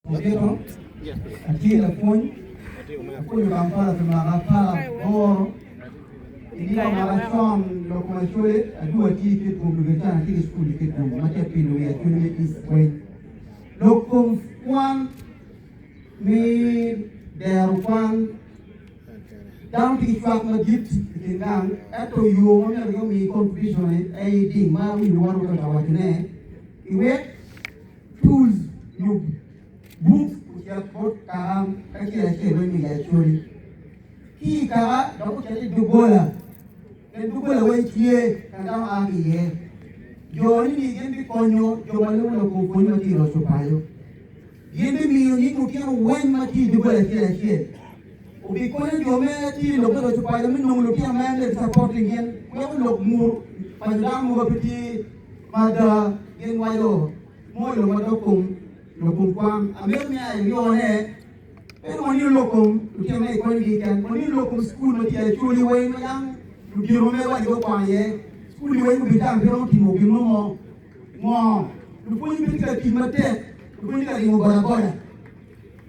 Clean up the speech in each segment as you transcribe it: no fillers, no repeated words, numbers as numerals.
Mgeto akila fun aku kampala tumakapala oro iliyo marachon lokuma shule adua tiki kumuleta tiki skuli kitu macha pinu ya shule is way lokum kwan mi derwan down tiki swak majit kingang ato yo na mi contribution ai ding ma wi wanu ka tawatine iwe tools you book ya pot karam kaki ya shebe mi ya shuri ki kara da ku tete dugola en dugola wai kiye kanga ami ye joni ni gen bi konyo jo malu no ko konyo ti ro so payo gen bi mi ni ku kira wen ma ti dugola kiye kiye ubi konyo jo me ti lo ko so payo min no lo kiya man le supporting gen ko lo mur pandang mo piti pada gen wayo mo lo ma do kum lokum kwam amemia yone pero ni lokum uteme ko ni kan ni lokum school no ti chuli we no yang diro me wa go kwa ye school we ko bitam pero ti mo gino mo lu ko ni tika ti mate lu ko ni ka mo bara bara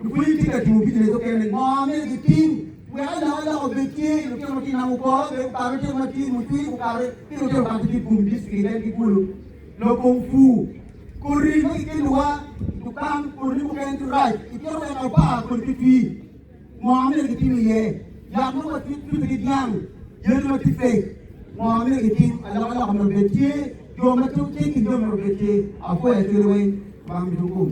lu ko ni tika ti mo bi to ken mo me ki tim we ala o be ki lu ko ti na mo ko be ka ro ti mo ti mo ti ko ka re ti ro ba ti kum bis ki le ki kulu lokum fu kuri ni ki luwa tukang kuri bukan tu right ikiro yang apa kuri tui muamil gitu ni ye yang mau mati tu tadi diam yang mati fake muamil gitu Allah Allah hamil beti jo mati tu ki jo hamil beti apa yang tu lewe bang dihukum